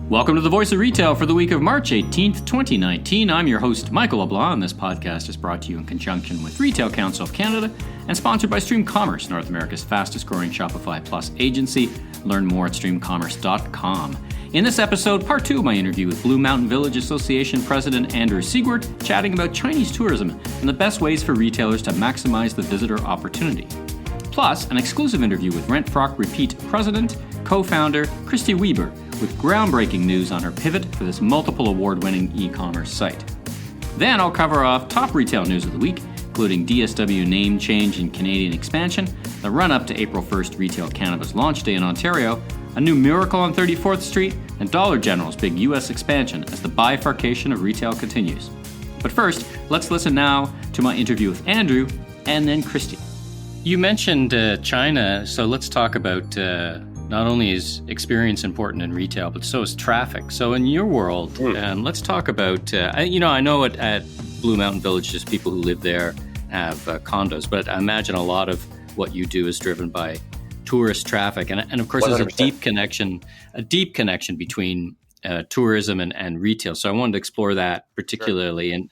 Welcome to the Voice of Retail for the week of March 18th, 2019. I'm your host, Michael LeBlanc, and this podcast is brought to you in conjunction with Retail Council of Canada and sponsored by Stream Commerce, North America's fastest-growing Shopify Plus agency. Learn more at streamcommerce.com. In this episode, part 2 of my interview with Blue Mountain Village Association President Andrew Siegwart, chatting about Chinese tourism and the best ways for retailers to maximize the visitor opportunity. Plus, an exclusive interview with Rent Frock Repeat President, co-founder Kristy Wieber, with groundbreaking news on her pivot for this multiple award-winning e-commerce site. Then I'll cover off top retail news of the week, including DSW name change and Canadian expansion, the run-up to April 1st Retail Cannabis Launch Day in Ontario, a new miracle on 34th Street, and Dollar General's big U.S. expansion as the bi-farcation of retail continues. But first, let's listen now to my interview with Andrew and then Kristy. You mentioned China, so let's talk about not only is experience important in retail, but so is traffic. So in your world, let's talk about, I know at Blue Mountain Village, just people who live there have condos, but I imagine a lot of what you do is driven by tourist traffic. And of course, 100%. There's a deep connection between tourism and retail. So I wanted to explore that particularly. Sure.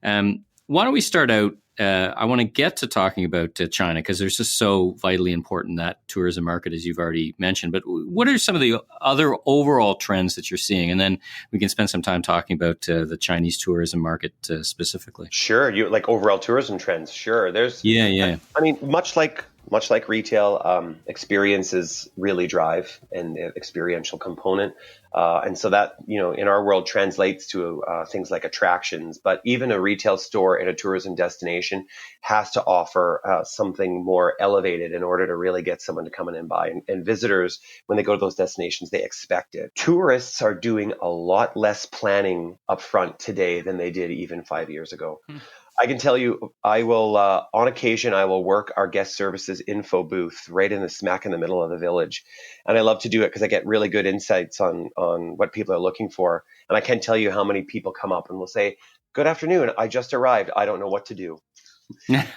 And why don't we start out? I want to get to talking about China because there's just so vitally important that tourism market, as you've already mentioned. But what are some of the other overall trends that you're seeing? And then we can spend some time talking about the Chinese tourism market specifically. Sure. You like overall tourism trends. Sure. Yeah. I mean, much like retail, experiences really drive and the experiential component. And so that, in our world translates to things like attractions, but even a retail store in a tourism destination has to offer something more elevated in order to really get someone to come in and buy. And visitors, when they go to those destinations, they expect it. Tourists are doing a lot less planning upfront today than they did even 5 years ago. I can tell you, I will, on occasion, I will work our guest services info booth right in the middle of the village. And I love to do it because I get really good insights on what people are looking for. And I can't tell you how many people come up and will say, "Good afternoon, I just arrived. I don't know what to do."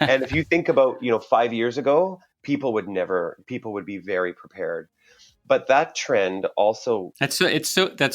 And if you think about, 5 years ago, people would be very prepared. But that trend also... That's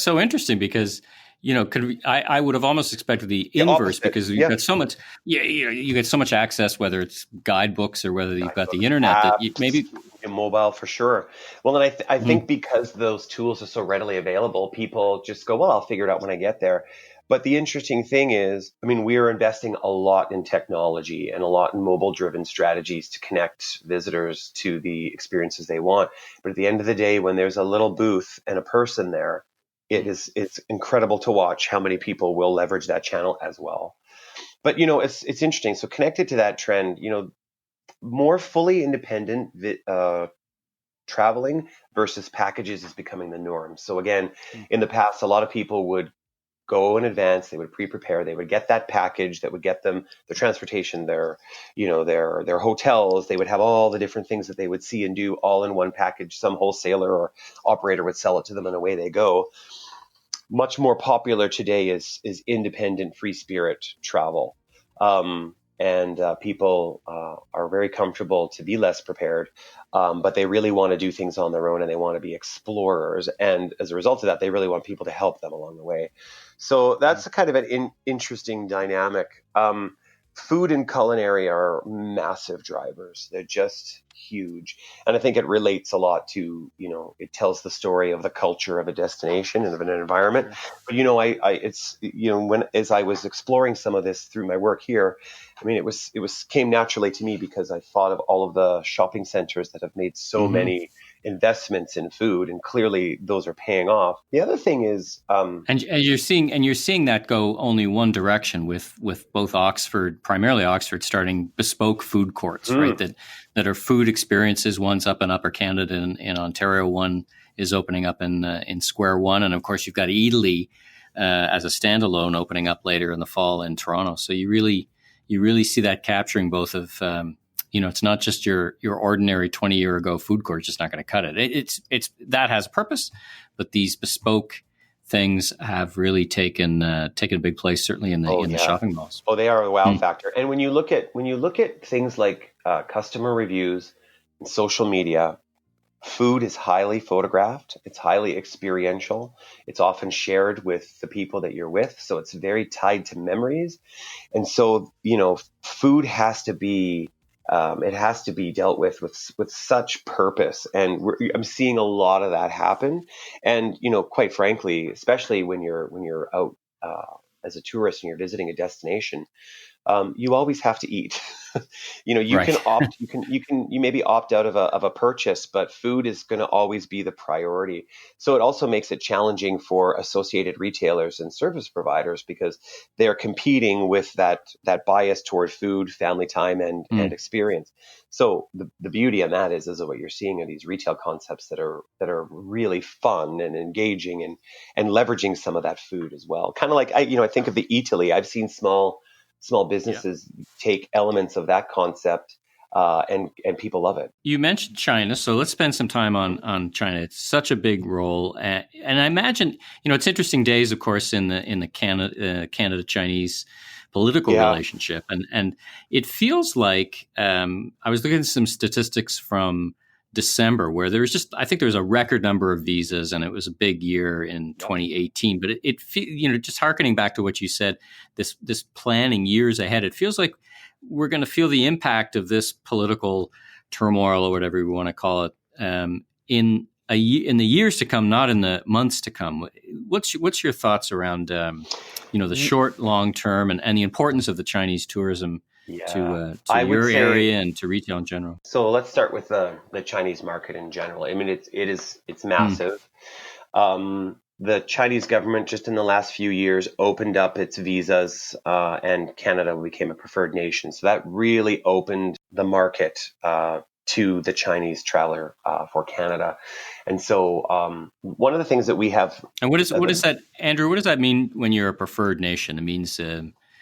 so interesting because... I would have almost expected the inverse because you've got so much. You get so much access, whether it's guidebooks or whether you've got the internet. Apps, that maybe mobile for sure. Well, and I think because those tools are so readily available, people just go, "Well, I'll figure it out when I get there." But the interesting thing is, we are investing a lot in technology and a lot in mobile-driven strategies to connect visitors to the experiences they want. But at the end of the day, when there's a little booth and a person there, it's incredible to watch how many people will leverage that channel as well. But, it's interesting. So connected to that trend, more fully independent traveling versus packages is becoming the norm. So again, in the past, a lot of people would go in advance, they would pre-prepare, they would get that package that would get them their transportation, their hotels, they would have all the different things that they would see and do all in one package. Some wholesaler or operator would sell it to them and away they go. Much more popular today is independent free spirit travel. And people are very comfortable to be less prepared, but they really want to do things on their own and they want to be explorers. And as a result of that, they really want people to help them along the way. So that's kind of an interesting dynamic. Food and culinary are massive drivers. They're just huge. And I think it relates a lot to, it tells the story of the culture of a destination and of an environment. But, as I was exploring some of this through my work here, it came naturally to me because I thought of all of the shopping centers that have made so many investments in food, and clearly those are paying off. The other thing is, and you're seeing that go only one direction with both primarily Oxford, starting bespoke food courts, right? That are food experiences. One's up in Upper Canada in Ontario. One is opening up in Square One, and of course you've got Italy as a standalone opening up later in the fall in Toronto. So you really see that capturing both of. It's not just your ordinary 20-year ago food court. It's just not going to cut it. It's that has a purpose, but these bespoke things have really taken a big place, certainly in the shopping malls. Oh, they are a wow factor. And when you look at things like customer reviews and social media, food is highly photographed. It's highly experiential. It's often shared with the people that you're with. So it's very tied to memories. And so, food has to be, it has to be dealt with such purpose. And I'm seeing a lot of that happen. And, quite frankly, especially when you're out, as a tourist and you're visiting a destination, you always have to eat. You Right. can opt, you maybe opt out of a purchase, but food is going to always be the priority. So it also makes it challenging for associated retailers and service providers because they're competing with that bias toward food, family time, and experience. So the beauty on that is what you're seeing are these retail concepts that are really fun and engaging and leveraging some of that food as well. Kind of like I think of the Eataly. I've seen small businesses take elements of that concept, and people love it. You mentioned China, so let's spend some time on China. It's such a big role, and I imagine it's interesting days, of course, in the Canada Chinese political relationship, and it feels like I was looking at some statistics from December where I think there was a record number of visas, and it was a big year in 2018. But it just hearkening back to what you said, this planning years ahead, it feels like we're going to feel the impact of this political turmoil or whatever we want to call it in the years to come, not in the months to come. What's your thoughts around the short, long term, and the importance of the Chinese tourism to your area and to retail in general? So let's start with the Chinese market in general. I mean, it's massive. The Chinese government just in the last few years opened up its visas, and Canada became a preferred nation. So that really opened the market to the Chinese traveler for Canada. And so one of the things that we have... And what is that, Andrew? What does that mean when you're a preferred nation? It means...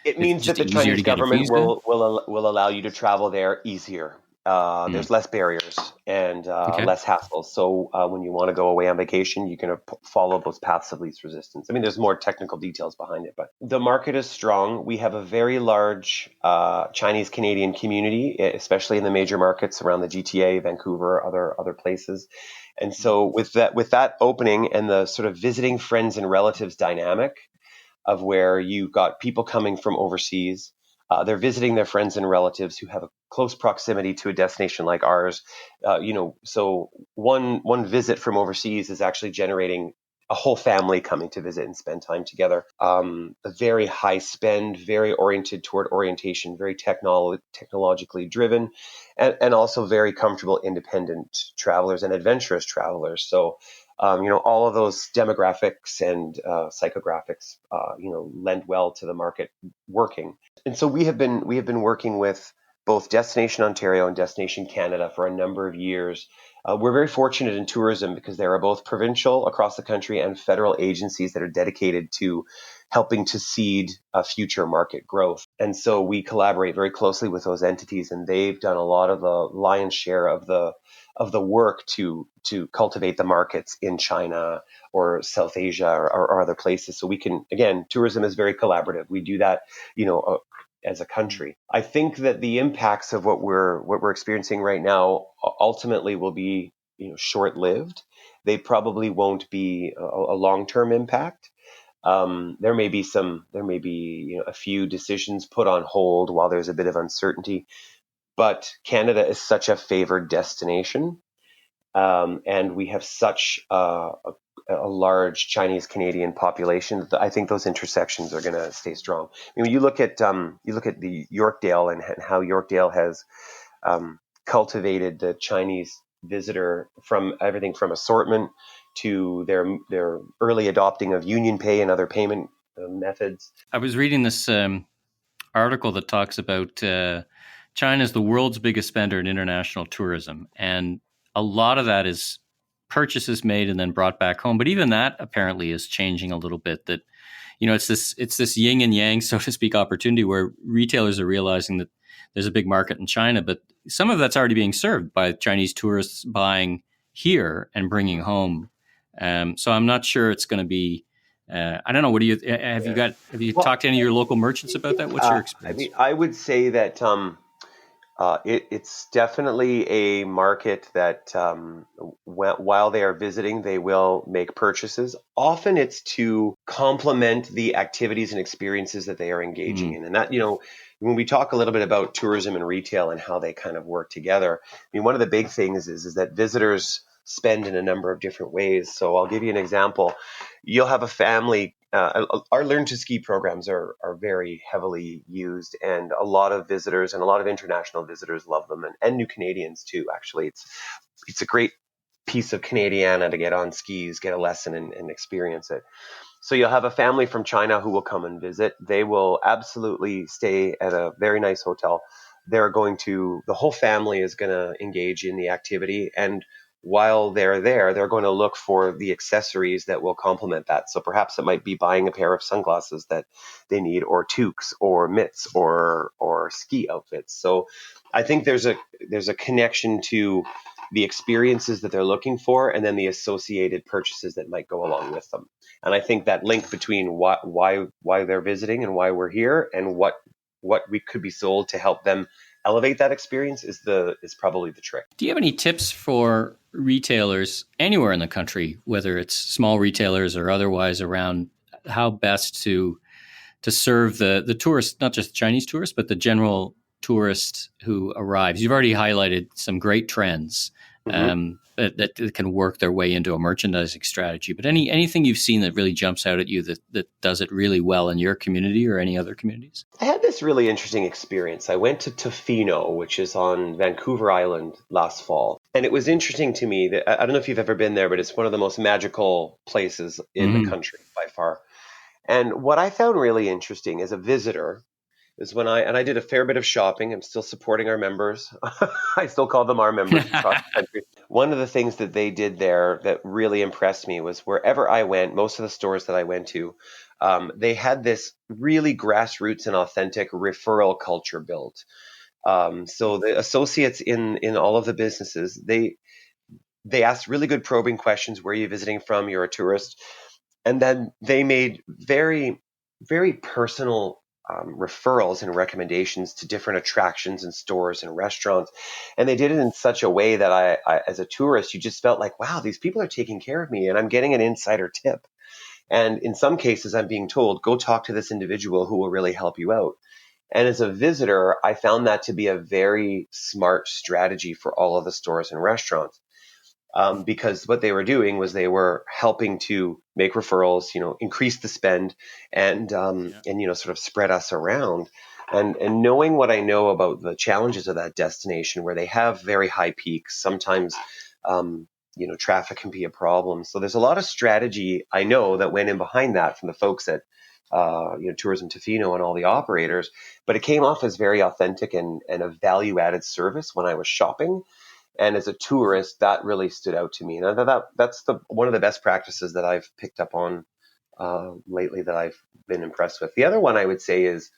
It means that the Chinese government will allow you to travel there easier. There's less barriers and less hassles. So when you want to go away on vacation, you can follow those paths of least resistance. I mean, there's more technical details behind it, but the market is strong. We have a very large Chinese Canadian community, especially in the major markets around the GTA, Vancouver, other places. And so with that opening and the sort of visiting friends and relatives dynamic, of where you've got people coming from overseas, they're visiting their friends and relatives who have a close proximity to a destination like ours. So one visit from overseas is actually generating a whole family coming to visit and spend time together. A very high spend, very oriented toward orientation, very technologically driven, and also very comfortable independent travelers and adventurous travelers. So all of those demographics and psychographics, lend well to the market working. And so we have been working with both Destination Ontario and Destination Canada for a number of years. We're very fortunate in tourism because there are both provincial across the country and federal agencies that are dedicated to helping to seed future market growth. And so we collaborate very closely with those entities, and they've done a lot of the lion's share of the work to cultivate the markets in China or South Asia or other places. So we can, again, tourism is very collaborative. We do that, as a country. I think that the impacts of what we're experiencing right now ultimately will be, short-lived. They probably won't be a long-term impact. There may be a few decisions put on hold while there's a bit of uncertainty, but Canada is such a favored destination, and we have such a large Chinese Canadian population that I think those intersections are going to stay strong. I mean, when you look at the Yorkdale and how Yorkdale has cultivated the Chinese visitor from everything from assortment to their early adopting of Union Pay and other payment methods. I was reading this article that talks about China is the world's biggest spender in international tourism, and a lot of that is purchases made and then brought back home. But even that apparently is changing a little bit. That it's this yin and yang, so to speak, opportunity where retailers are realizing that there's a big market in China, but some of that's already being served by Chinese tourists buying here and bringing home. So I'm not sure it's going to be. I don't know. What do you have? You talked to any of your local merchants about that? What's your experience? I would say that it's definitely a market that while they are visiting, they will make purchases. Often it's to complement the activities and experiences that they are engaging in. And that, when we talk a little bit about tourism and retail and how they kind of work together, I mean, one of the big things is that visitors spend in a number of different ways. So I'll give you an example. You'll have a family. Our Learn to Ski programs are very heavily used, and a lot of visitors and a lot of international visitors love them, and new Canadians too. Actually, it's a great piece of Canadiana to get on skis, get a lesson, and experience it. So you'll have a family from China who will come and visit. They will absolutely stay at a very nice hotel. The whole family is going to engage in the activity, and while they're there, they're going to look for the accessories that will complement that. So perhaps it might be buying a pair of sunglasses that they need, or toques, or mitts, or ski outfits. So I think there's a connection to the experiences that they're looking for, and then the associated purchases that might go along with them. And I think that link between why they're visiting and why we're here, and what we could be sold to help them elevate that experience is probably the trick. Do you have any tips for retailers anywhere in the country, whether it's small retailers or otherwise, around how best to serve the tourist, not just Chinese tourists, but the general tourist who arrives? You've already highlighted some great trends that can work their way into a merchandising strategy. But anything you've seen that really jumps out at you that does it really well in your community or any other communities? I had this really interesting experience. I went to Tofino, which is on Vancouver Island, last fall. And it was interesting to me that, I don't know if you've ever been there, but it's one of the most magical places in the country by far. And what I found really interesting as a visitor is I did a fair bit of shopping. I'm still supporting our members. I still call them our members across the country. One of the things that they did there that really impressed me was wherever I went, most of the stores that I went to, they had this really grassroots and authentic referral culture built. So the associates in all of the businesses, they asked really good probing questions. Where are you visiting from? You're a tourist. And then they made very, very personal referrals and recommendations to different attractions and stores and restaurants. And they did it in such a way that I, as a tourist, you just felt like, wow, these people are taking care of me and I'm getting an insider tip. And in some cases, I'm being told, go talk to this individual who will really help you out. And as a visitor, I found that to be a very smart strategy for all of the stores and restaurants. Because what they were doing was they were helping to make referrals, increase the spend, and sort of spread us around. And knowing what I know about the challenges of that destination, where they have very high peaks, sometimes traffic can be a problem. So there's a lot of strategy I know that went in behind that from the folks at Tourism Tofino and all the operators, but it came off as very authentic and a value-added service when I was shopping. And as a tourist, that really stood out to me. And that's one of the best practices that I've picked up on lately that I've been impressed with. The other one I would say is,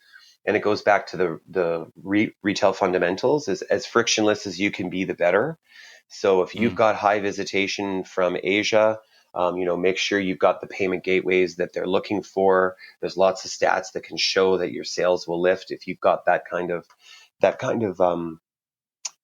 and it goes back to the retail fundamentals, is as frictionless as you can be, the better. So if you've got high visitation from Asia, make sure you've got the payment gateways that they're looking for. There's lots of stats that can show that your sales will lift if you've got that kind of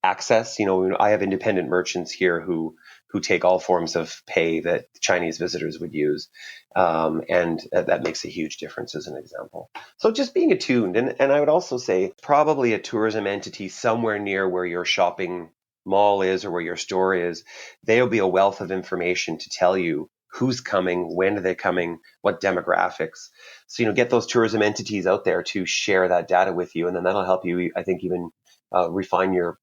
access. I have independent merchants here who take all forms of pay that Chinese visitors would use. And that makes a huge difference as an example. So just being attuned. And I would also say probably a tourism entity somewhere near where your shopping mall is or where your store is, they'll be a wealth of information to tell you who's coming, when are they coming, what demographics. So, get those tourism entities out there to share that data with you. And then that'll help you, I think, even refine your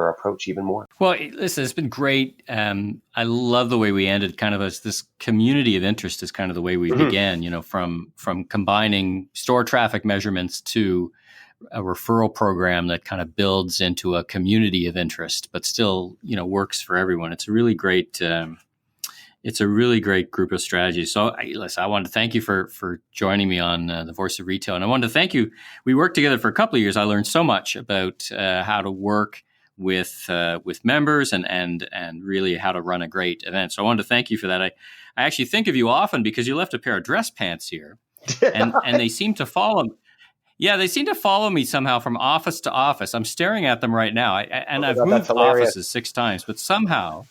approach even more. Well, listen, it's been great. I love the way we ended, kind of as this community of interest is kind of the way we began, from combining store traffic measurements to a referral program that kind of builds into a community of interest, but still, works for everyone. It's a really great group of strategies. So I wanted to thank you for joining me on The Voice of Retail. And I wanted to thank you. We worked together for a couple of years. I learned so much about how to work with members and really how to run a great event. So I wanted to thank you for that. I actually think of you often because you left a pair of dress pants here and they seem to follow. Yeah, they seem to follow me somehow from office to office. I'm staring at them right now. I've moved offices 6 times, but somehow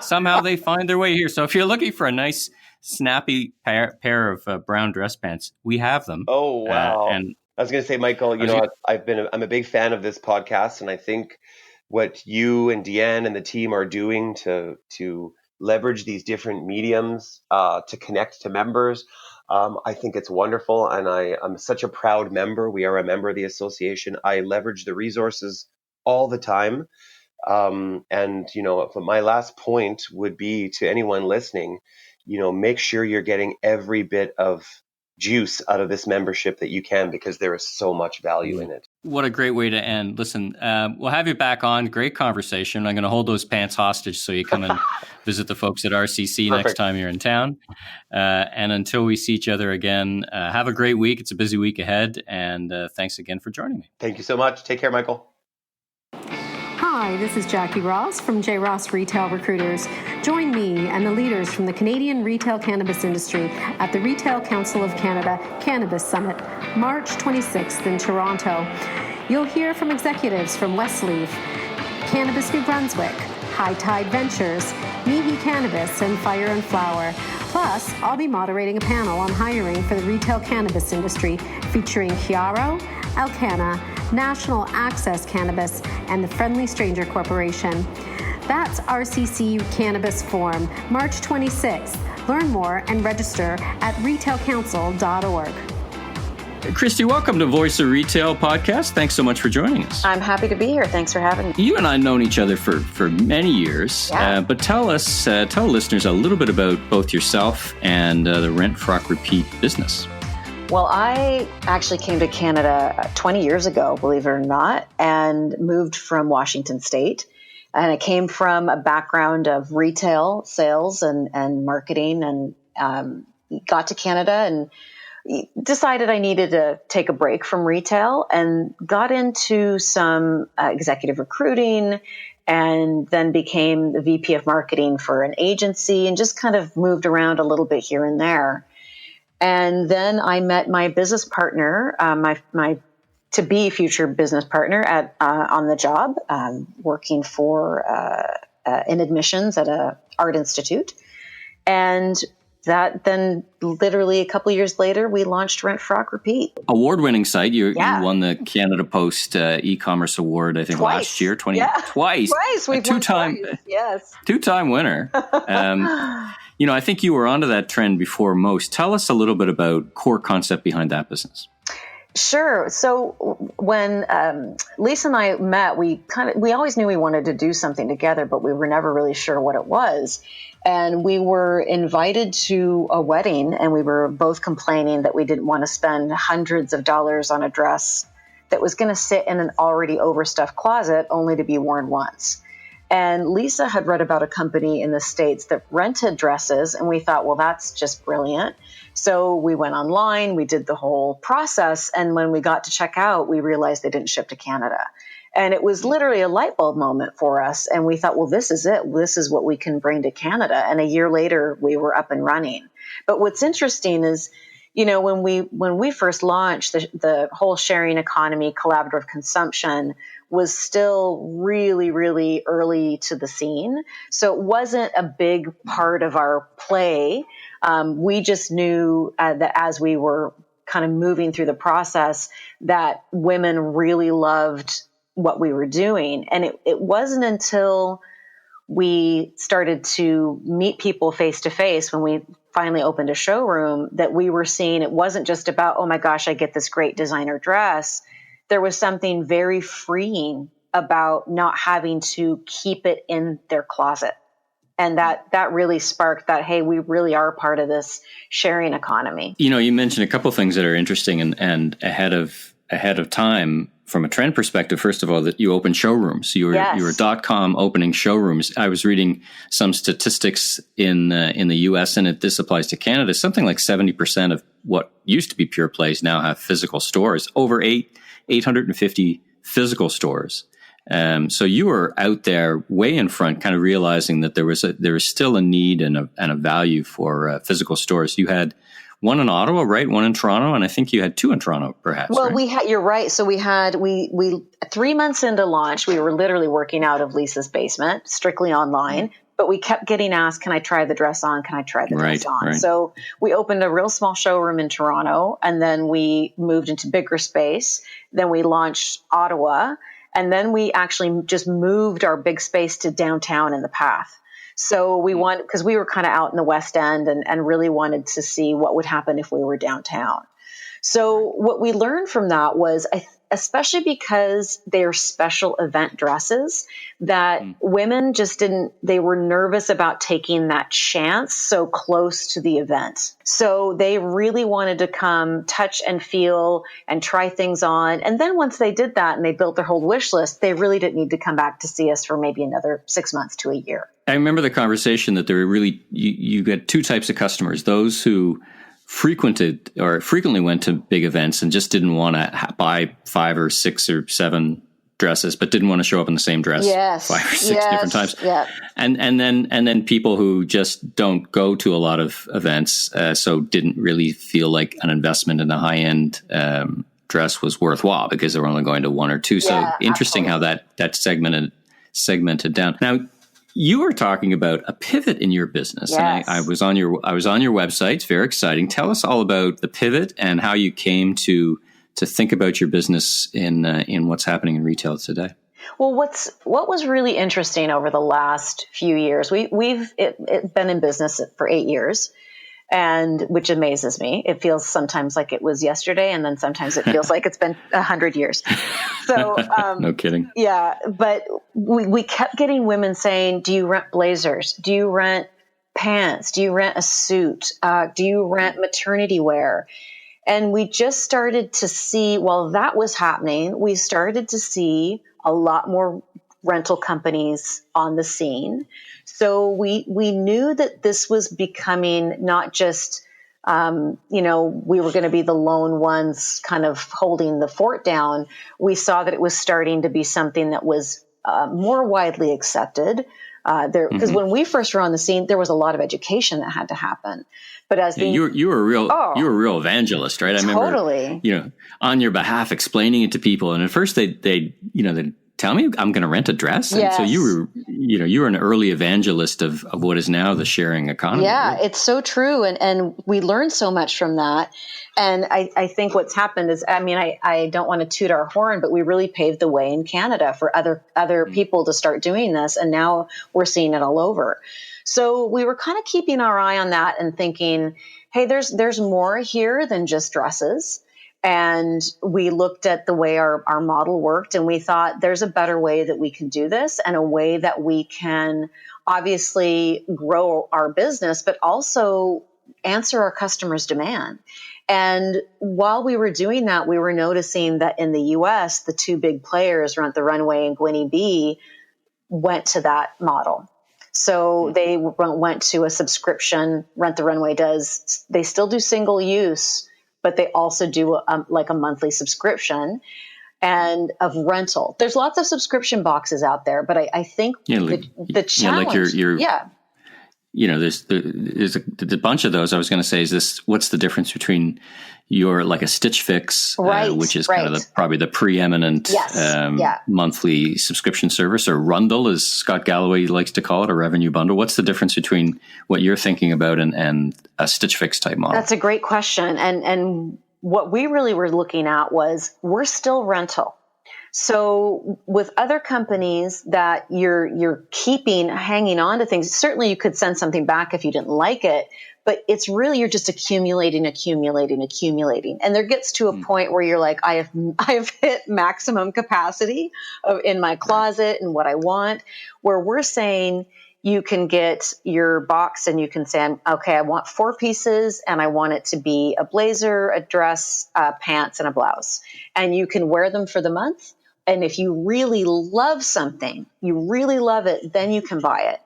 somehow they find their way here. So if you're looking for a nice, snappy pair of brown dress pants, we have them. Oh, wow. And I was going to say, Michael, I'm a big fan of this podcast, and I think what you and Deanne and the team are doing to leverage these different mediums to connect to members, I think it's wonderful, and I'm such a proud member. We are a member of the association. I leverage the resources all the time, and my last point would be to anyone listening, make sure you're getting every bit of juice out of this membership that you can, because there is so much value in it. What a great way to end. Listen, we'll have you back on. Great conversation. I'm going to hold those pants hostage so you come and visit the folks at RCC next time you're in town. And until we see each other again, have a great week. It's a busy week ahead. And thanks again for joining me. Thank you so much. Take care, Michael. Hi, this is Jackie Ross from J. Ross Retail Recruiters. Join me and the leaders from the Canadian retail cannabis industry at the Retail Council of Canada Cannabis Summit, March 26th in Toronto. You'll hear from executives from Westleaf, Cannabis New Brunswick, High Tide Ventures, Mihi Cannabis, and Fire and Flower. Plus, I'll be moderating a panel on hiring for the retail cannabis industry featuring Chiaro, Alcanna, National Access Cannabis, and the Friendly Stranger Corporation. That's RCC Cannabis Forum, March 26th. Learn more and register at retailcouncil.org. Kristy, welcome to Voice of Retail podcast. Thanks so much for joining us. I'm happy to be here. Thanks for having me. You and I have known each other for many years, but tell listeners a little bit about both yourself and the Rent Frock Repeat business. Well, I actually came to Canada 20 years ago, believe it or not, and moved from Washington State. And I came from a background of retail sales and marketing, and got to Canada and decided I needed to take a break from retail, and got into some executive recruiting, and then became the VP of marketing for an agency, and just kind of moved around a little bit here and there. And then I met my business partner, my to-be future business partner on the job, working for in admissions at a art institute. And that then literally a couple of years later, we launched Rent Frock Repeat. Award-winning site. You won the Canada Post eCommerce Award, I think, last year. Twice. Twice. We've won twice. Yes. Two-time winner. I think you were onto that trend before most. Tell us a little bit about core concept behind that business. Sure. So when Lisa and I met, we always knew we wanted to do something together, but we were never really sure what it was. And we were invited to a wedding, and we were both complaining that we didn't want to spend hundreds of dollars on a dress that was going to sit in an already overstuffed closet only to be worn once. And Lisa had read about a company in the States that rented dresses, and we thought, well, that's just brilliant. So we went online, we did the whole process, and when we got to check out, we realized they didn't ship to Canada. And it was literally a light bulb moment for us, and we thought, well, this is it. This is what we can bring to Canada. And a year later, we were up and running. But what's interesting is, when we first launched, the whole sharing economy, collaborative consumption was still really, really early to the scene. So it wasn't a big part of our play. We just knew that as we were kind of moving through the process, that women really loved what we were doing. And it wasn't until we started to meet people face to face, when we finally opened a showroom, that we were seeing it wasn't just about, oh my gosh, I get this great designer dress. There was something very freeing about not having to keep it in their closet. And that really sparked that, hey, we really are part of this sharing economy. You mentioned a couple of things that are interesting and ahead of time from a trend perspective. First of all, that you opened showrooms. You were .com opening showrooms. I was reading some statistics in the US, and this applies to Canada. Something like 70% of what used to be pure plays now have physical stores. Over 850 physical stores. So you were out there way in front, kind of realizing that there was still a need and a value for physical stores. You had one in Ottawa, right? One in Toronto, and I think you had two in Toronto, perhaps. Well, right? You're right. So we 3 months into launch, we were literally working out of Lisa's basement, strictly online, but we kept getting asked, can I try the dress on? Can I try the dress on? Right. So we opened a real small showroom in Toronto, and then we moved into bigger space. Then we launched Ottawa, and then we actually just moved our big space to downtown in the Path. So we wanted, because we were kind of out in the West End and really wanted to see what would happen if we were downtown. So what we learned from that was, especially because they're special event dresses, that women just they were nervous about taking that chance so close to the event. So they really wanted to come touch and feel and try things on. And then once they did that and they built their whole wish list, they really didn't need to come back to see us for maybe another 6 months to a year. I remember the conversation that there were really, you get two types of customers, those who frequently went to big events and just didn't want to buy 5 or 6 or 7 dresses, but didn't want to show up in the same dress 5 or 6 different times. Yeah. And then people who just don't go to a lot of events, so didn't really feel like an investment in a high end dress was worthwhile because they were only going to 1 or 2. So interesting absolutely. how that segmented down. Now, you were talking about a pivot in your business, Yes. and I was on your website. It's very exciting. Tell us all about the pivot and how you came to think about your business in what's happening in retail today. Well, what was really interesting over the last few years, we've been in business for 8 years, and which amazes me. It feels sometimes like it was yesterday, and then sometimes it feels like it's been 100 years. So no kidding. Yeah, but we kept getting women saying, "Do you rent blazers? Do you rent pants? Do you rent a suit? Do you rent maternity wear?" And we just started to see, while that was happening, we started to see a lot more rental companies on the scene. So we knew that this was becoming not just, we were going to be the lone ones kind of holding the fort down. We saw that it was starting to be something that was more widely accepted. Because when we first were on the scene, there was a lot of education that had to happen. But as you were a real evangelist, right? I remember, on your behalf explaining it to people, and at first they tell me I'm going to rent a dress. And yes. So you were an early evangelist of what is now the sharing economy. Yeah, right? it's so true. And we learned so much from that. And I think what's happened is, I don't want to toot our horn, but we really paved the way in Canada for other people to start doing this. And now we're seeing it all over. So we were kind of keeping our eye on that and thinking, hey, there's more here than just dresses. And we looked at the way our model worked, and we thought there's a better way that we can do this, and a way that we can obviously grow our business, but also answer our customers' demand. And while we were doing that, we were noticing that in the US, the 2 big players, Rent the Runway and Gwynnie B, went to that model. So they went to a subscription. Rent the Runway does. They still do single use, but they also do a monthly subscription and of rental. There's lots of subscription boxes out there, but I think the challenge, there's a bunch of those. I was going to say, what's the difference between your like a Stitch Fix, which is kind of probably the preeminent monthly subscription service, or Rundle, as Scott Galloway likes to call it, a revenue bundle. What's the difference between what you're thinking about and a Stitch Fix type model? That's a great question. And what we really were looking at was, we're still rental. So with other companies that you're hanging on to things, certainly you could send something back if you didn't like it, but it's really, you're just accumulating. And there gets to a point where you're like, I have hit maximum capacity in my closet and what I want, where we're saying you can get your box and you can say, okay, I want 4 pieces and I want it to be a blazer, a dress, pants, and a blouse. And you can wear them for the month. And if you really love something, you really love it, then you can buy it.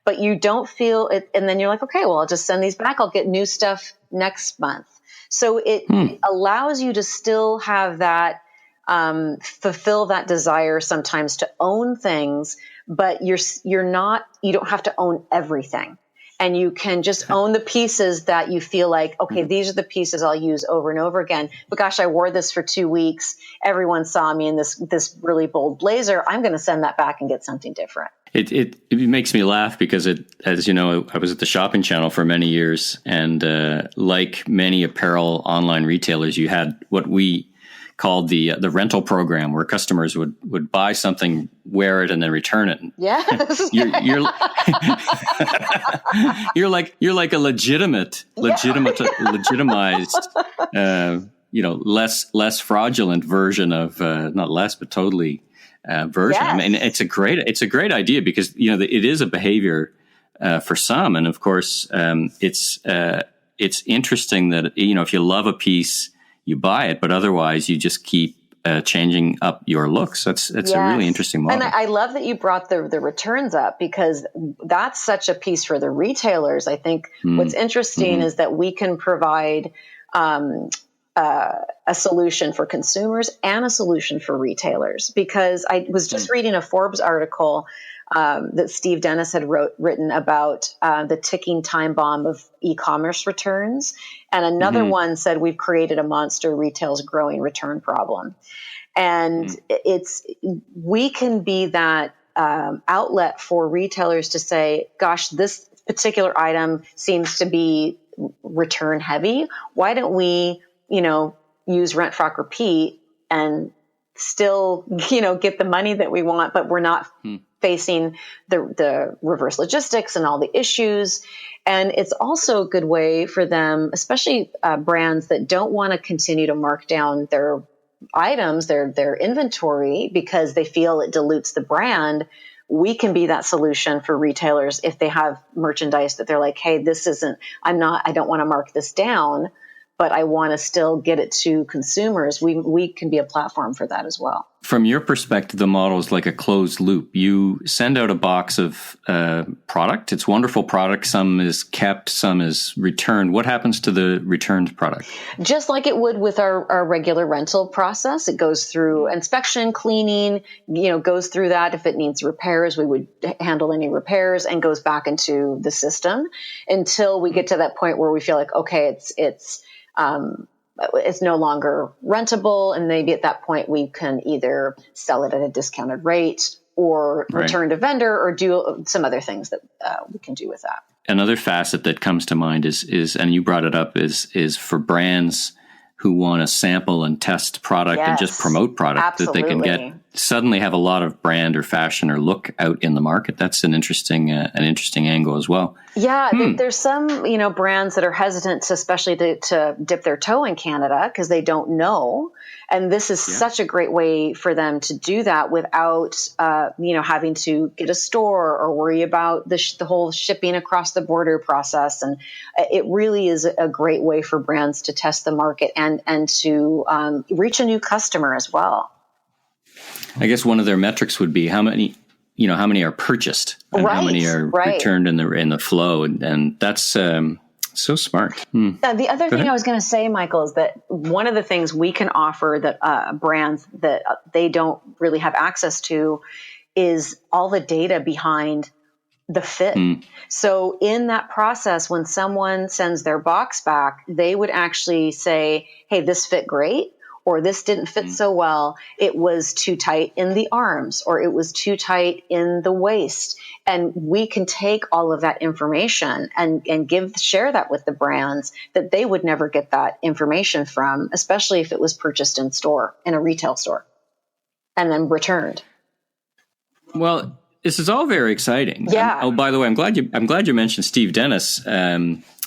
But you don't feel it. And then you're like, okay, well, I'll just send these back. I'll get new stuff next month. So it allows you to still have that, fulfill that desire sometimes to own things, but you don't have to own everything. And you can just own the pieces that you feel like, okay, these are the pieces I'll use over and over again. But gosh, I wore this for 2 weeks. Everyone saw me in this really bold blazer. I'm going to send that back and get something different. It makes me laugh because as you know, I was at the Shopping Channel for many years, and like many apparel online retailers, you had what we called the rental program, where customers would buy something, wear it, and then return it. Yes. you're like a legitimized, less fraudulent version of not less, but totally version. Yes. I mean, it's a great idea because it is a behavior for some, and of course, it's interesting that if you love a piece, you buy it, but otherwise you just keep changing up your looks. It's a really interesting model. And I love that you brought the returns up, because that's such a piece for the retailers. I think what's interesting is that we can provide a solution for consumers and a solution for retailers, because I was just reading a Forbes article that Steve Dennis had written about the ticking time bomb of e-commerce returns. And another one said, we've created a monster retail's growing return problem. And we can be that outlet for retailers to say, gosh, this particular item seems to be return heavy. Why don't we, use Rent Frock Repeat and still, get the money that we want, but we're not facing the reverse logistics and all the issues. And it's also a good way for them, especially brands that don't want to continue to mark down their items, their inventory, because they feel it dilutes the brand. We can be that solution for retailers if they have merchandise that they're like, hey, I don't want to mark this down, but I want to still get it to consumers. We can be a platform for that as well. From your perspective, the model is like a closed loop. You send out a box of product. It's wonderful product. Some is kept, some is returned. What happens to the returned product? Just like it would with our regular rental process. It goes through inspection, cleaning, goes through that. If it needs repairs, we would handle any repairs, and goes back into the system until we get to that point where we feel like, okay, it's no longer rentable. And maybe at that point we can either sell it at a discounted rate or return to vendor, or do some other things that we can do with that. Another facet that comes to mind is, and you brought it up, is for brands who want to sample and test product and just promote product that they can suddenly have a lot of brand or fashion or look out in the market. That's an interesting angle as well. Yeah, there's some brands that are hesitant, especially to dip their toe in Canada because they don't know, and this is such a great way for them to do that without having to get a store or worry about the whole shipping across the border process. And it really is a great way for brands to test the market and to reach a new customer as well. I guess one of their metrics would be how many are purchased and how many are returned in the flow. And that's so smart. The other thing I was going to say, Michael, is that one of the things we can offer that brands that they don't really have access to is all the data behind the fit. So in that process, when someone sends their box back, they would actually say, hey, this fit great, or this didn't fit so well. It was too tight in the arms, or it was too tight in the waist. And we can take all of that information and share that with the brands that they would never get that information from, especially if it was purchased in a retail store and then returned. Well, this is all very exciting. Yeah. By the way, I'm glad you mentioned Steve Dennis.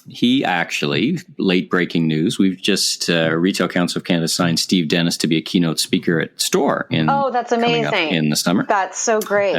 He actually, late breaking news, we've just Retail Council of Canada signed Steve Dennis to be a keynote speaker at STORE that's amazing. Coming up in the summer. That's so great.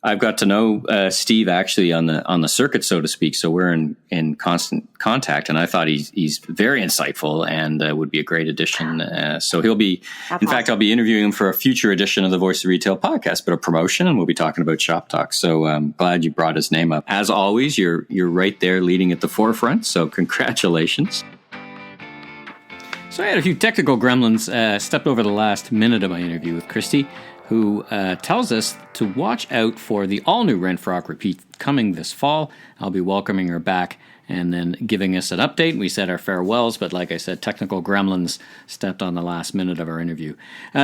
I've got to know Steve actually on the circuit, so to speak. So we're in constant contact, and I thought he's very insightful and would be a great addition. So he'll be, in fact, I'll be interviewing him for a future edition of the Voice of Retail podcast, but a promotion, and we'll be talking about Shop Talk. So I'm glad you brought his name up. As always, you're right there leading at the forefront. So congratulations. So I had a few technical gremlins stepped over the last minute of my interview with Kristy, who tells us to watch out for the all-new Rent Frock Repeat coming this fall. I'll be welcoming her back and then giving us an update. We said our farewells, but like I said, technical gremlins stepped on the last minute of our interview.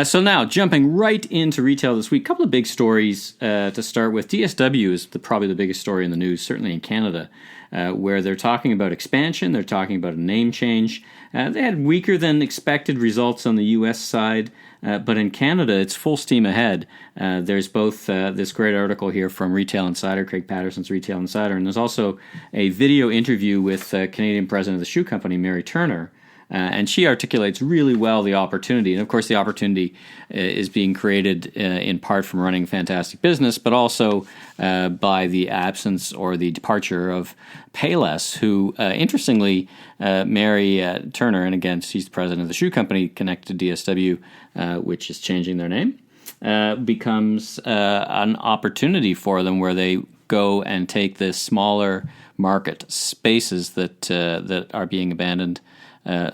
So now, jumping right into retail this week, a couple of big stories to start with. DSW is probably the biggest story in the news, certainly in Canada, where they're talking about expansion, they're talking about a name change. They had weaker than expected results on the U.S. side, but in Canada, it's full steam ahead. There's both this great article here from Retail Insider, Craig Patterson's Retail Insider, and there's also a video interview with Canadian president of the shoe company, Mary Turner, and she articulates really well the opportunity. And of course, the opportunity is being created in part from running a fantastic business, but also by the absence or the departure of Payless, who, interestingly, Mary Turner, and again, she's the president of the shoe company connected to DSW, which is changing their name, becomes an opportunity for them where they go and take the smaller market spaces that are being abandoned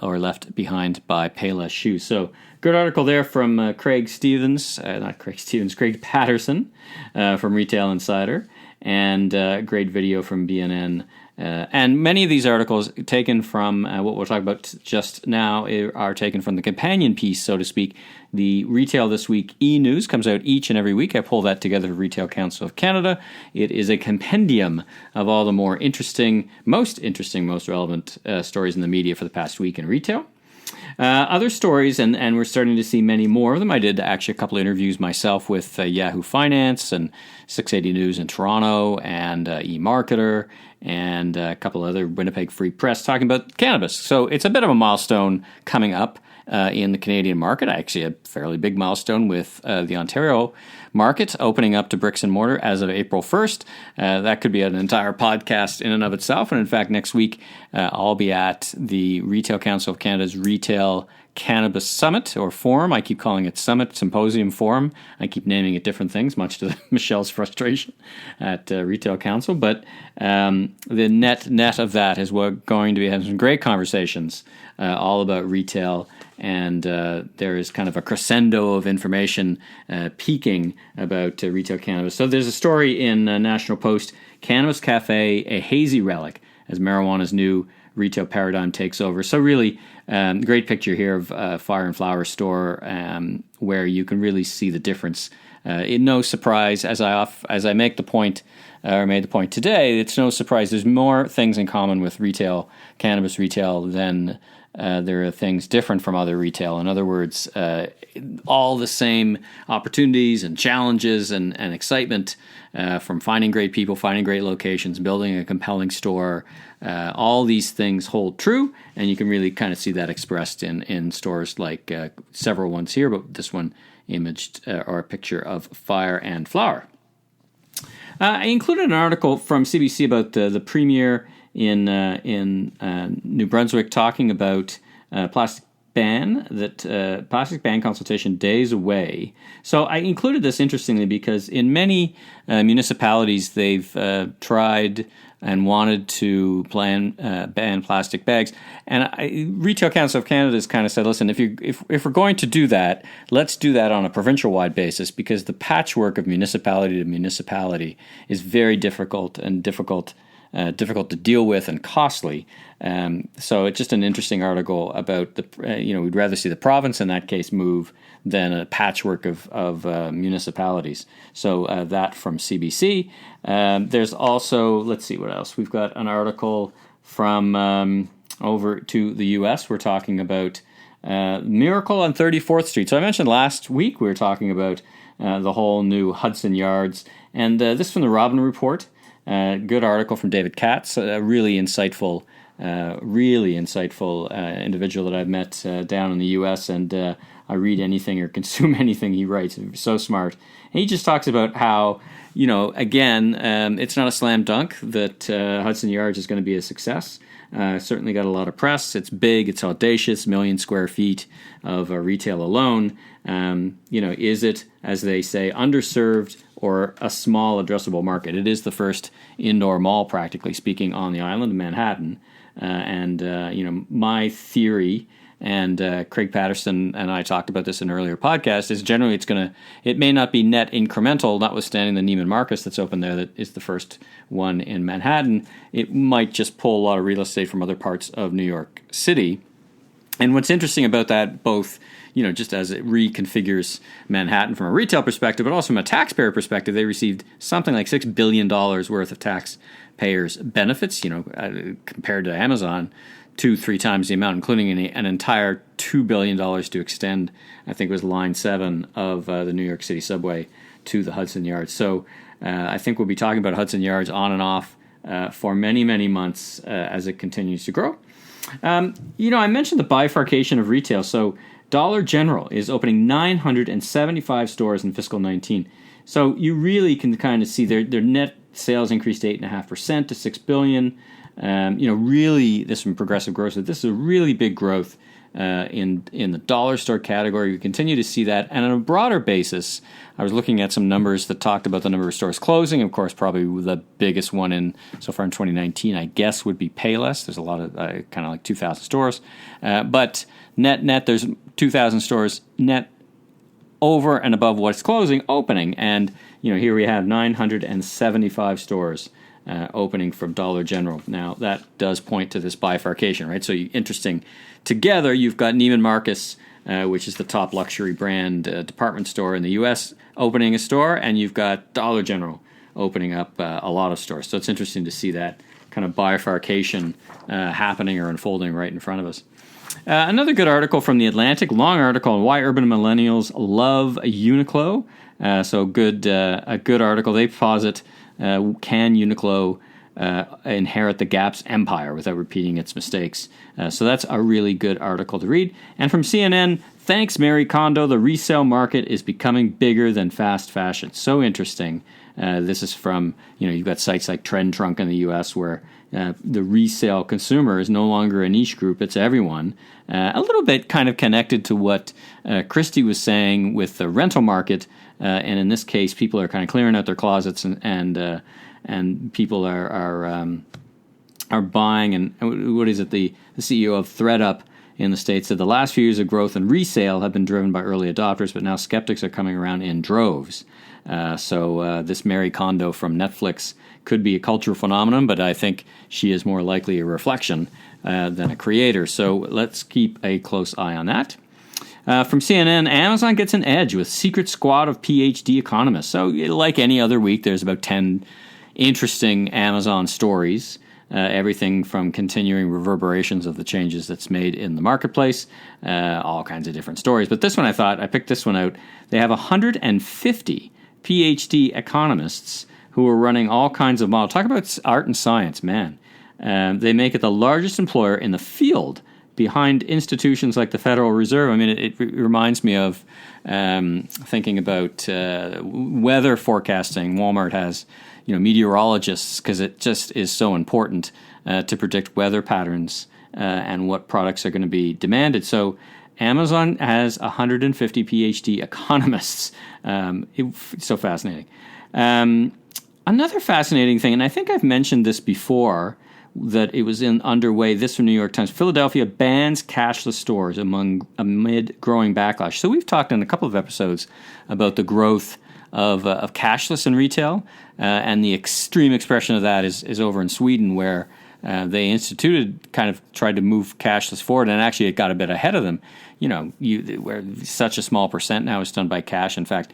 or left behind by Payless Shoes. So, good article there from Craig Patterson from Retail Insider, and great video from BNN. And many of these articles taken from what we'll talk about just now are taken from the companion piece, so to speak. The Retail This Week e-news comes out each and every week. I pull that together for Retail Council of Canada. It is a compendium of all the more most relevant stories in the media for the past week in retail. Other stories, and we're starting to see many more of them. I did actually a couple of interviews myself with Yahoo Finance and 680 News in Toronto and eMarketer and a couple other Winnipeg Free Press talking about cannabis. So it's a bit of a milestone coming up in the Canadian market. Actually, a fairly big milestone with the Ontario market opening up to bricks and mortar as of April 1st. That could be an entire podcast in and of itself. And in fact, next week, I'll be at the Retail Council of Canada's Retail Cannabis Summit or Forum. I keep calling it Summit, Symposium, Forum. I keep naming it different things, much to Michelle's frustration at Retail Council. But the net of that is we're going to be having some great conversations all about retail. And there is kind of a crescendo of information peaking about retail cannabis. So there's a story in National Post, Cannabis Cafe, a hazy relic, as marijuana's new retail paradigm takes over. So really, great picture here of Fire and Flower store where you can really see the difference. No surprise, as I make the point, or made the point today, it's no surprise there's more things in common with retail, cannabis retail, than there are things different from other retail. In other words, all the same opportunities and challenges and excitement from finding great people, finding great locations, building a compelling store. All these things hold true, and you can really kind of see that expressed in stores like several ones here, but this one imaged or a picture of Fire and Flower. I included an article from CBC about the premier in New Brunswick talking about plastic ban consultation days away. So I included this interestingly because in many municipalities they've tried and wanted to ban plastic bags. And Retail Council of Canada has kind of said, listen, if we're going to do that, let's do that on a provincial-wide basis, because the patchwork of municipality to municipality is very difficult to deal with and costly. So it's just an interesting article about we'd rather see the province in that case move than a patchwork of municipalities. So that from CBC. There's also, let's see what else. We've got an article from over to the U.S. We're talking about Miracle on 34th Street. So I mentioned last week we were talking about the whole new Hudson Yards. And this from the Robin Report. Good article from David Katz, a really insightful individual that I've met down in the U.S., and I read anything or consume anything he writes. He's so smart. And he just talks about how, again, it's not a slam dunk that Hudson Yards is going to be a success. Certainly got a lot of press. It's big. It's audacious. 1 million square feet of retail alone. Is it, as they say, underserved or a small addressable market? It is the first indoor mall, practically speaking, on the island of Manhattan. My theory and Craig Patterson and I talked about this in an earlier podcast, is generally it may not be net incremental, notwithstanding the Neiman Marcus that's open there that is the first one in Manhattan. It might just pull a lot of real estate from other parts of New York City. And what's interesting about that, both, just as it reconfigures Manhattan from a retail perspective, but also from a taxpayer perspective, they received something like $6 billion worth of taxpayers' benefits, compared to Amazon, 2-3 times the amount, including an entire $2 billion to extend, I think it was Line 7 of the New York City subway to the Hudson Yards. So I think we'll be talking about Hudson Yards on and off for many, many months as it continues to grow. I mentioned the bifurcation of retail. So Dollar General is opening 975 stores in fiscal 19. So you really can kind of see their net sales increased 8.5% to $6 billion. Really, this from Progressive Grocer, this is a really big growth in the dollar store category. We continue to see that. And on a broader basis, I was looking at some numbers that talked about the number of stores closing. Of course, probably the biggest one so far in 2019, I guess, would be Payless. There's a lot of kind of like 2,000 stores. But net, there's 2,000 stores net over and above what's closing, opening. And, here we have 975 stores opening from Dollar General. Now, that does point to this bifurcation, right? So interesting. Together, you've got Neiman Marcus, which is the top luxury brand department store in the U.S., opening a store, and you've got Dollar General opening up a lot of stores. So it's interesting to see that kind of bifurcation happening or unfolding right in front of us. Another good article from The Atlantic, long article on why urban millennials love Uniqlo. So a good article. They posit, can Uniqlo inherit the Gap's empire without repeating its mistakes? So that's a really good article to read. And from CNN, thanks Marie Kondo, the resale market is becoming bigger than fast fashion. So interesting. This is from, you've got sites like Trend Trunk in the U.S. where the resale consumer is no longer a niche group, it's everyone. A little bit kind of connected to what Kristy was saying with the rental market. And in this case, people are kind of clearing out their closets and people are buying. And what is it? The CEO of ThredUp in the States said the last few years of growth in resale have been driven by early adopters, but now skeptics are coming around in droves. So this Marie Kondo from Netflix could be a cultural phenomenon, but I think she is more likely a reflection than a creator. So let's keep a close eye on that. From CNN, Amazon gets an edge with secret squad of PhD economists. So like any other week, there's about 10 interesting Amazon stories, everything from continuing reverberations of the changes that's made in the marketplace, all kinds of different stories. But this one, I picked this one out. They have 150 PhD economists who are running all kinds of models. Talk about art and science, man. They make it the largest employer in the field behind institutions like the Federal Reserve. I mean, it reminds me of thinking about weather forecasting. Walmart has, meteorologists because it just is so important to predict weather patterns and what products are going to be demanded. So Amazon has 150 PhD economists. It's so fascinating. Another fascinating thing, and I think I've mentioned this before, that it was underway. This from New York Times. Philadelphia bans cashless stores amid growing backlash. So we've talked in a couple of episodes about the growth of cashless in retail, and the extreme expression of that is over in Sweden, where they tried to move cashless forward, and actually it got a bit ahead of them. Where such a small percent now is done by cash. In fact,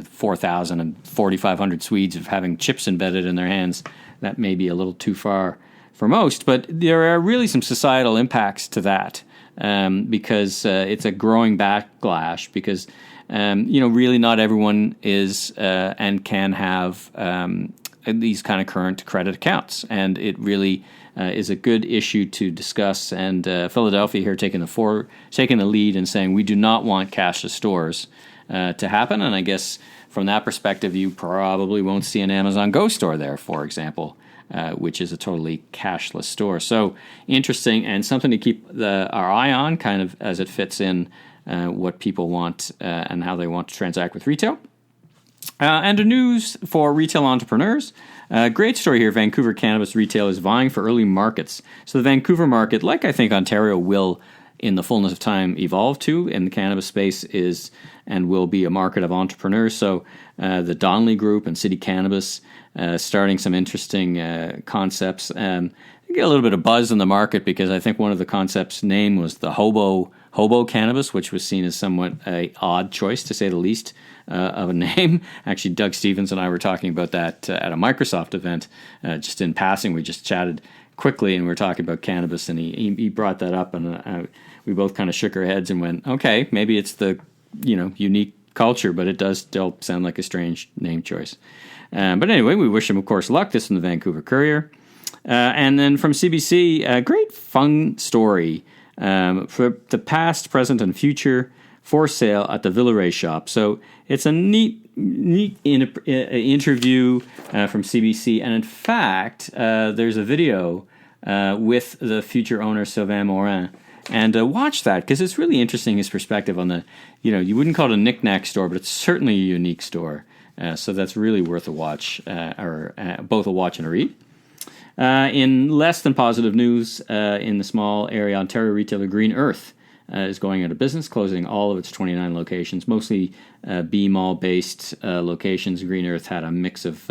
4,000 and 4,500 Swedes of having chips embedded in their hands. That may be a little too far for most, but there are really some societal impacts to that because it's a growing backlash because, really not everyone is and can have these kind of current credit accounts. And it really is a good issue to discuss. And Philadelphia here taking the lead and saying we do not want cashless stores to happen. And I guess from that perspective, you probably won't see an Amazon Go store there, for example. Which is a totally cashless store. So interesting and something to keep our eye on kind of as it fits in what people want and how they want to transact with retail. And a news for retail entrepreneurs. Great story here. Vancouver cannabis retail is vying for early markets. So the Vancouver market, like I think Ontario will in the fullness of time, evolve to. And the cannabis space is and will be a market of entrepreneurs. So the Donnelly Group and City Cannabis starting some interesting concepts. Get a little bit of buzz in the market because I think one of the concepts' name was the hobo cannabis, which was seen as somewhat a odd choice, to say the least, of a name. Actually, Doug Stevens and I were talking about that at a Microsoft event, just in passing. We just chatted quickly, and we were talking about cannabis, and he brought that up, and we both kind of shook our heads and went, okay, maybe it's the unique culture, but it does still sound like a strange name choice. But anyway, we wish him, of course, luck. This is from the Vancouver Courier. And then from CBC, a great fun story for the past, present, and future for sale at the Villeray shop. So it's a neat interview from CBC. And in fact, there's a video with the future owner, Sylvain Morin. And watch that, because it's really interesting, his perspective on the, you wouldn't call it a knick-knack store, but it's certainly a unique store. So that's really worth a watch, or both a watch and a read. In less than positive news, in the small area Ontario retailer Green Earth is going out of business, closing all of its 29 locations, mostly B-mall-based locations. Green Earth had a mix of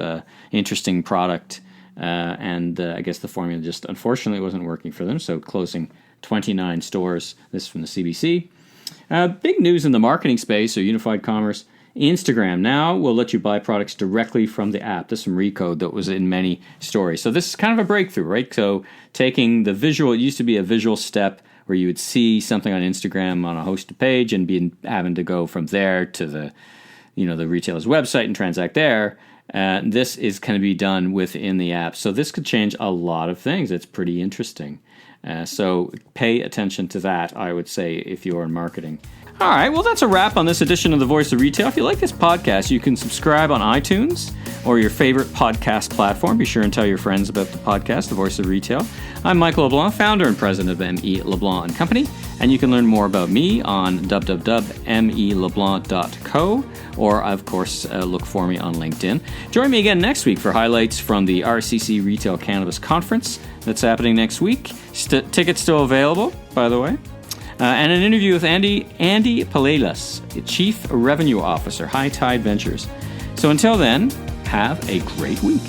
interesting product, and I guess the formula just unfortunately wasn't working for them, so closing 29 stores. This is from the CBC. Big news in the marketing space, or unified commerce. Instagram now will let you buy products directly from the app. This is from Recode that was in many stories. So this is kind of a breakthrough, right? So taking the visual, it used to be a visual step where you would see something on Instagram on a hosted page and having to go from there to the retailer's website and transact there. This is going to be done within the app. So this could change a lot of things. It's pretty interesting. So pay attention to that, I would say, if you're in marketing. All right, well, that's a wrap on this edition of The Voice of Retail. If you like this podcast, you can subscribe on iTunes or your favorite podcast platform. Be sure and tell your friends about the podcast, The Voice of Retail. I'm Michael LeBlanc, founder and president of LeBlanc Company, and you can learn more about me on www.meleblanc.co, or, of course, look for me on LinkedIn. Join me again next week for highlights from the RCC Retail Cannabis Conference that's happening next week. Tickets still available, by the way. And an interview with Andy Palelas, the Chief Revenue Officer, High Tide Ventures. So until then, have a great week.